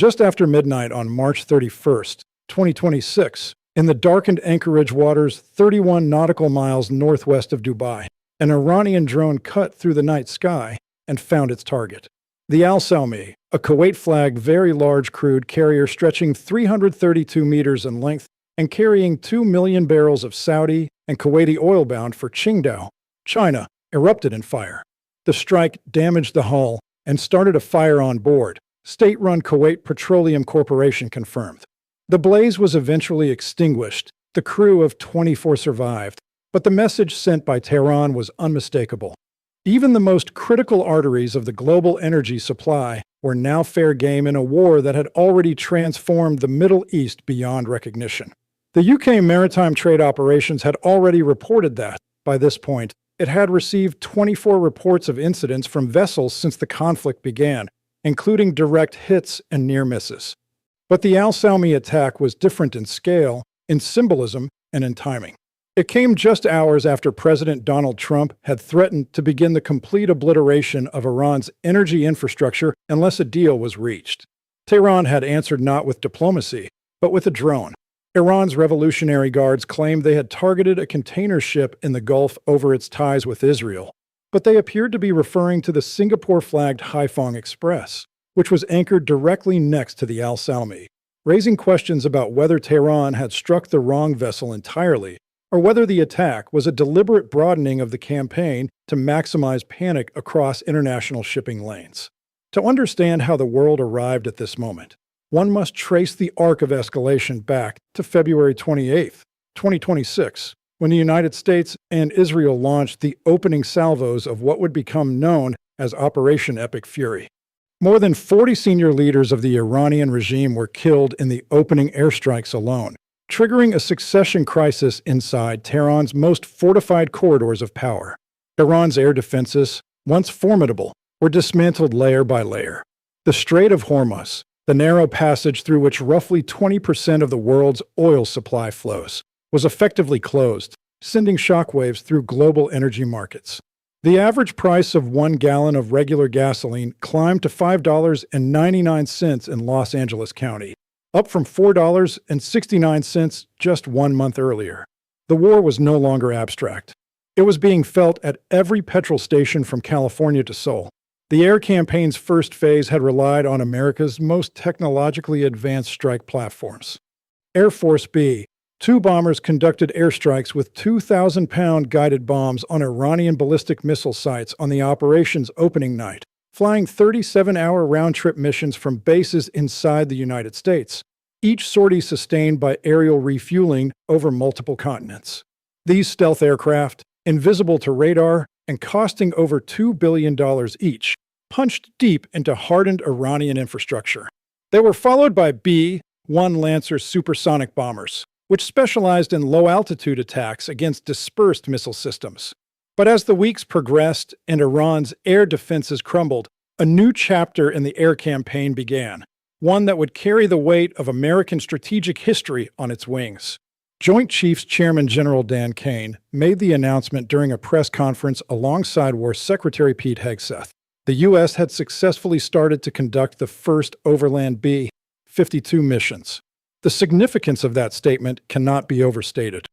Just after midnight on March 31st, 2026, in the darkened Anchorage waters 31 nautical miles northwest of Dubai, an Iranian drone cut through the night sky and found its target. The Al Salmi, a Kuwait-flagged very large crude carrier stretching 332 meters in length and carrying 2 million barrels of Saudi and Kuwaiti oil bound for Qingdao, China, erupted in fire. The strike damaged the hull and started a fire on board, state-run Kuwait Petroleum Corporation confirmed. The blaze was eventually extinguished. The crew of 24 survived, but the message sent by Tehran was unmistakable. Even the most critical arteries of the global energy supply were now fair game in a war that had already transformed the Middle East beyond recognition. The UK Maritime Trade Operations had already reported that, by this point, it had received 24 reports of incidents from vessels since the conflict began, including direct hits and near misses. But the Al Salmi attack was different in scale, in symbolism, and in timing. It came just hours after President Donald Trump had threatened to begin the complete obliteration of Iran's energy infrastructure unless a deal was reached. Tehran had answered not with diplomacy, but with a drone. Iran's Revolutionary Guards claimed they had targeted a container ship in the Gulf over its ties with Israel, but they appeared to be referring to the Singapore-flagged Haiphong Express, which was anchored directly next to the Al Salmi, raising questions about whether Tehran had struck the wrong vessel entirely, or whether the attack was a deliberate broadening of the campaign to maximize panic across international shipping lanes. To understand how the world arrived at this moment, one must trace the arc of escalation back to February 28, 2026, when the United States and Israel launched the opening salvos of what would become known as Operation Epic Fury. More than 40 senior leaders of the Iranian regime were killed in the opening airstrikes alone, triggering a succession crisis inside Tehran's most fortified corridors of power. Iran's air defenses, once formidable, were dismantled layer by layer. The Strait of Hormuz, the narrow passage through which roughly 20% of the world's oil supply flows, was effectively closed, sending shockwaves through global energy markets. The average price of 1 gallon of regular gasoline climbed to $5.99 in Los Angeles County, up from $4.69 just 1 month earlier. The war was no longer abstract. It was being felt at every petrol station from California to Seoul. The air campaign's first phase had relied on America's most technologically advanced strike platforms. Air Force B, 2 bombers conducted airstrikes with 2,000-pound guided bombs on Iranian ballistic missile sites on the operation's opening night, flying 37-hour round-trip missions from bases inside the United States, each sortie sustained by aerial refueling over multiple continents. These stealth aircraft, invisible to radar and costing over $2 billion each, punched deep into hardened Iranian infrastructure. They were followed by B-1 Lancer supersonic bombers, which specialized in low-altitude attacks against dispersed missile systems. But as the weeks progressed and Iran's air defenses crumbled, a new chapter in the air campaign began, one that would carry the weight of American strategic history on its wings. Joint Chiefs Chairman General Dan Kane made the announcement during a press conference alongside War Secretary Pete Hegseth. The U.S. had successfully started to conduct the first overland B-52 missions. The significance of that statement cannot be overstated.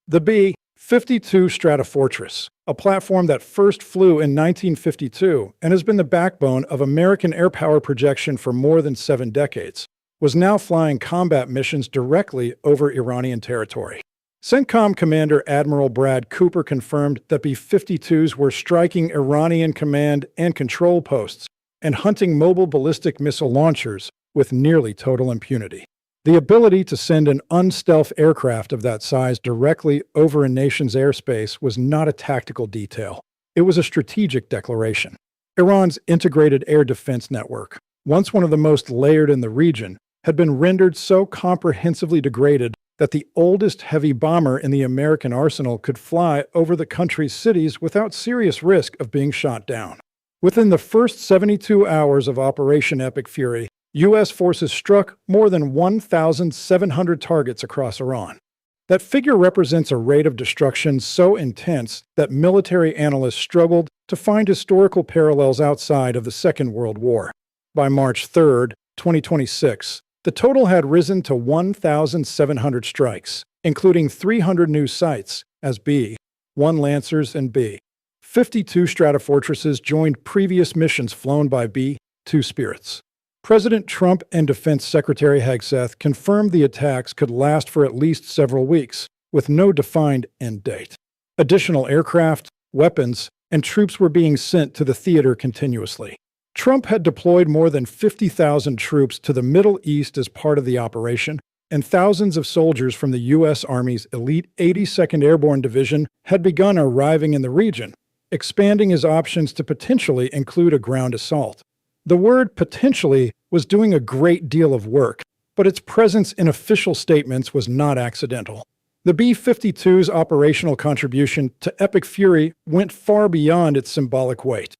The B-52 Stratofortress, a platform that first flew in 1952 and has been the backbone of American air power projection for more than 7 decades, was now flying combat missions directly over Iranian territory. CENTCOM Commander Admiral Brad Cooper confirmed that B-52s were striking Iranian command and control posts and hunting mobile ballistic missile launchers with nearly total impunity. The ability to send an unstealth aircraft of that size directly over a nation's airspace was not a tactical detail. It was a strategic declaration. Iran's integrated air defense network, once one of the most layered in the region, had been rendered so comprehensively degraded that the oldest heavy bomber in the American arsenal could fly over the country's cities without serious risk of being shot down. Within the first 72 hours of Operation Epic Fury, U.S. forces struck more than 1,700 targets across Iran. That figure represents a rate of destruction so intense that military analysts struggled to find historical parallels outside of the Second World War. By March 3rd, 2026, the total had risen to 1,700 strikes, including 300 new sites as B-1 Lancers and B-52 Stratofortresses joined previous missions flown by B-2 Spirits. President Trump and Defense Secretary Hegseth confirmed the attacks could last for at least several weeks, with no defined end date. Additional aircraft, weapons, and troops were being sent to the theater continuously. Trump had deployed more than 50,000 troops to the Middle East as part of the operation, and thousands of soldiers from the U.S. Army's elite 82nd Airborne Division had begun arriving in the region, expanding his options to potentially include a ground assault. The word potentially was doing a great deal of work, but its presence in official statements was not accidental. The B-52's operational contribution to Epic Fury went far beyond its symbolic weight.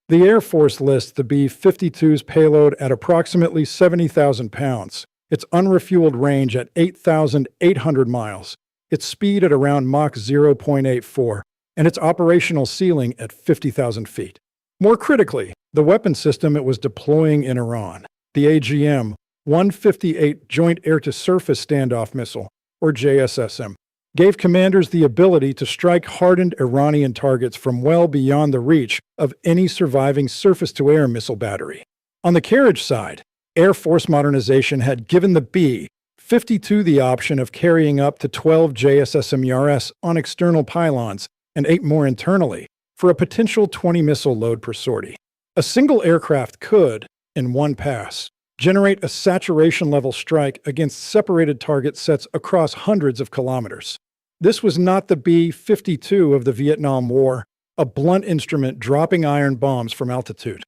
The Air Force lists the B-52's payload at approximately 70,000 pounds, its unrefueled range at 8,800 miles, its speed at around Mach 0.84, and its operational ceiling at 50,000 feet. More critically, the weapon system it was deploying in Iran, the AGM-158 Joint Air-to-Surface Standoff Missile, or JSSM, gave commanders the ability to strike hardened Iranian targets from well beyond the reach of any surviving surface-to-air missile battery. On the carriage side, Air Force modernization had given the B-52 the option of carrying up to 12 JSSM-ERS on external pylons and 8 more internally, for a potential 20 missile load per sortie. A single aircraft could, in one pass, generate a saturation-level strike against separated target sets across hundreds of kilometers. This was not the B-52 of the Vietnam War, a blunt instrument dropping iron bombs from altitude.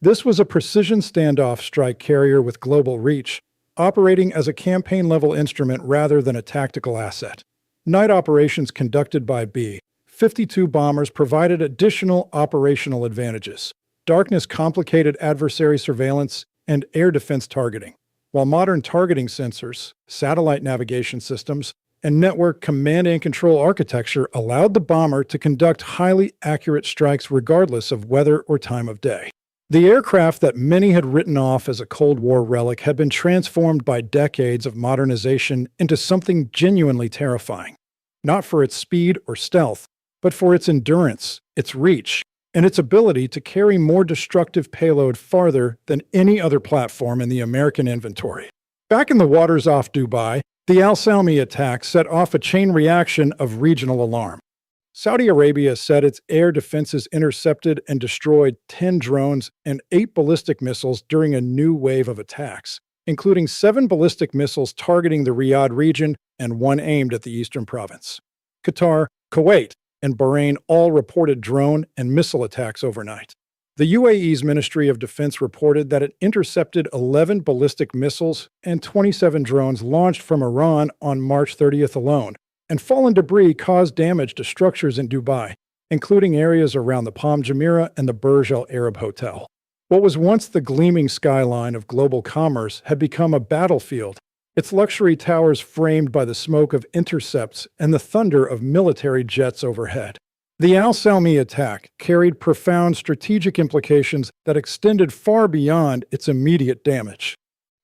This was a precision standoff strike carrier with global reach, operating as a campaign-level instrument rather than a tactical asset. Night operations conducted by B-52 bombers provided additional operational advantages. Darkness complicated adversary surveillance and air defense targeting, while modern targeting sensors, satellite navigation systems, and network command and control architecture allowed the bomber to conduct highly accurate strikes regardless of weather or time of day. The aircraft that many had written off as a Cold War relic had been transformed by decades of modernization into something genuinely terrifying, not for its speed or stealth, but for its endurance, its reach, and its ability to carry more destructive payload farther than any other platform in the American inventory. Back in the waters off Dubai, the Al Salmi attack set off a chain reaction of regional alarm. Saudi Arabia said its air defenses intercepted and destroyed 10 drones and 8 ballistic missiles during a new wave of attacks, including 7 ballistic missiles targeting the Riyadh region and 1 aimed at the eastern province. Qatar, Kuwait, and Bahrain all reported drone and missile attacks overnight. The UAE's Ministry of Defense reported that it intercepted 11 ballistic missiles and 27 drones launched from Iran on March 30th alone, and fallen debris caused damage to structures in Dubai, including areas around the Palm Jumeirah and the Burj Al Arab Hotel. What was once the gleaming skyline of global commerce had become a battlefield, its luxury towers framed by the smoke of intercepts and the thunder of military jets overhead. The Al Salmi attack carried profound strategic implications that extended far beyond its immediate damage.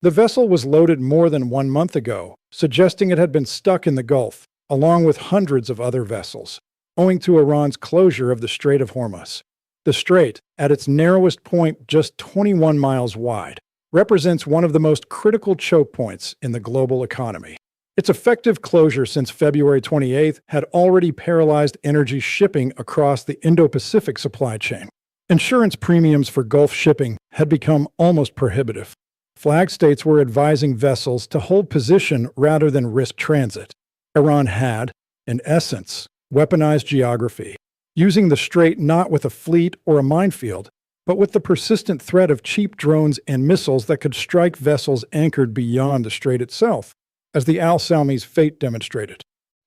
The vessel was loaded more than 1 month ago, suggesting it had been stuck in the Gulf, along with hundreds of other vessels, owing to Iran's closure of the Strait of Hormuz. The strait, at its narrowest point just 21 miles wide, represents one of the most critical choke points in the global economy. Its effective closure since February 28th had already paralyzed energy shipping across the Indo-Pacific supply chain. Insurance premiums for Gulf shipping had become almost prohibitive. Flag states were advising vessels to hold position rather than risk transit. Iran had, in essence, weaponized geography, using the strait not with a fleet or a minefield, but with the persistent threat of cheap drones and missiles that could strike vessels anchored beyond the strait itself, as the Al Salmi's fate demonstrated.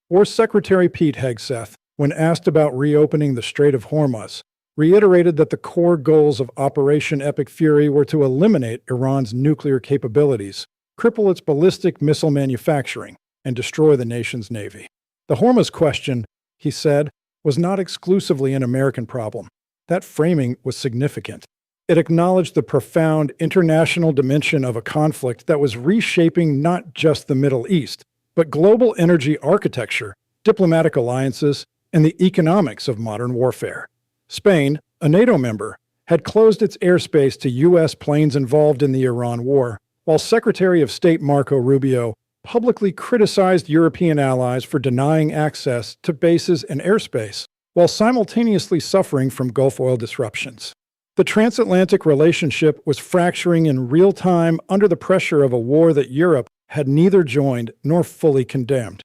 War Secretary Pete Hegseth, when asked about reopening the Strait of Hormuz, reiterated that the core goals of Operation Epic Fury were to eliminate Iran's nuclear capabilities, cripple its ballistic missile manufacturing, and destroy the nation's navy. The Hormuz question, he said, was not exclusively an American problem. That framing was significant. It acknowledged the profound international dimension of a conflict that was reshaping not just the Middle East, but global energy architecture, diplomatic alliances, and the economics of modern warfare. Spain, a NATO member, had closed its airspace to U.S. planes involved in the Iran war, while Secretary of State Marco Rubio publicly criticized European allies for denying access to bases and airspace, while simultaneously suffering from Gulf oil disruptions. The transatlantic relationship was fracturing in real time under the pressure of a war that Europe had neither joined nor fully condemned.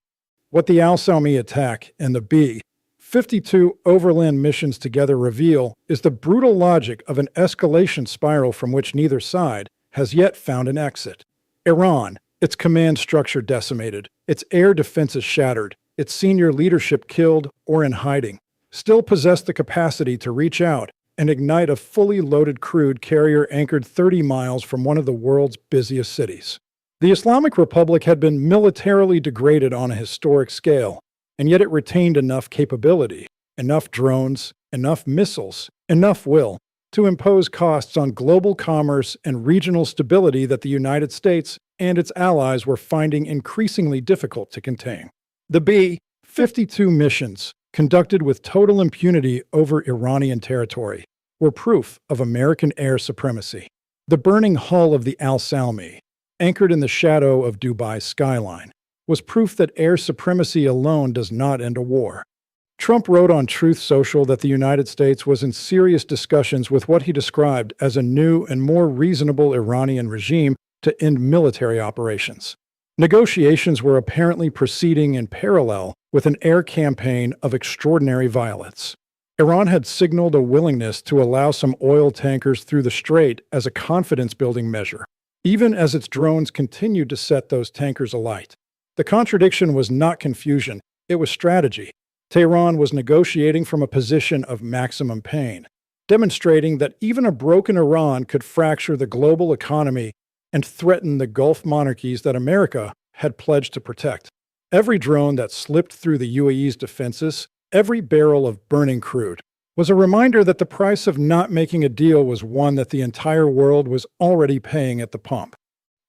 What the Al-Salmi attack and the B-52 overland missions together reveal is the brutal logic of an escalation spiral from which neither side has yet found an exit. Iran, its command structure decimated, its air defenses shattered, its senior leadership killed or in hiding, still possessed the capacity to reach out and ignite a fully loaded crude carrier anchored 30 miles from one of the world's busiest cities. The Islamic Republic had been militarily degraded on a historic scale, and yet it retained enough capability, enough drones, enough missiles, enough will to impose costs on global commerce and regional stability that the United States and its allies were finding increasingly difficult to contain. The B-52 missions, conducted with total impunity over Iranian territory, were proof of American air supremacy. The burning hull of the Al-Salmi, anchored in the shadow of Dubai's skyline, was proof that air supremacy alone does not end a war. Trump wrote on Truth Social that the United States was in serious discussions with what he described as a new and more reasonable Iranian regime to end military operations. Negotiations were apparently proceeding in parallel with an air campaign of extraordinary violence. Iran had signaled a willingness to allow some oil tankers through the strait as a confidence-building measure, even as its drones continued to set those tankers alight. The contradiction was not confusion, it was strategy. Tehran was negotiating from a position of maximum pain, demonstrating that even a broken Iran could fracture the global economy and threaten the Gulf monarchies that America had pledged to protect. Every drone that slipped through the UAE's defenses, every barrel of burning crude, was a reminder that the price of not making a deal was one that the entire world was already paying at the pump.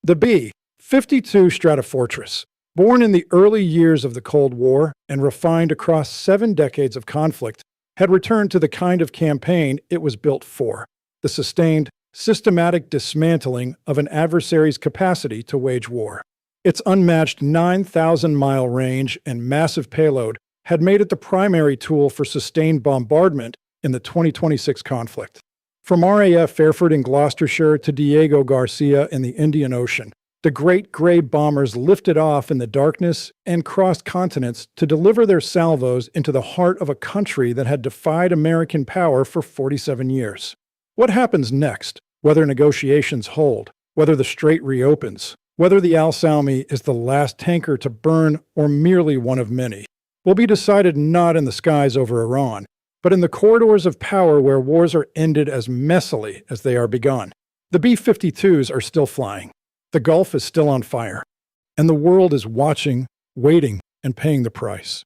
The B-52 Stratofortress, born in the early years of the Cold War and refined across 7 decades of conflict, had returned to the kind of campaign it was built for: the sustained, systematic dismantling of an adversary's capacity to wage war. Its unmatched 9,000-mile range and massive payload had made it the primary tool for sustained bombardment in the 2026 conflict. From RAF Fairford in Gloucestershire to Diego Garcia in the Indian Ocean, the great gray bombers lifted off in the darkness and crossed continents to deliver their salvos into the heart of a country that had defied American power for 47 years. What happens next, whether negotiations hold, whether the strait reopens, whether the Al-Salmi is the last tanker to burn or merely one of many, will be decided not in the skies over Iran, but in the corridors of power where wars are ended as messily as they are begun. The B-52s are still flying. The Gulf is still on fire. And the world is watching, waiting, and paying the price.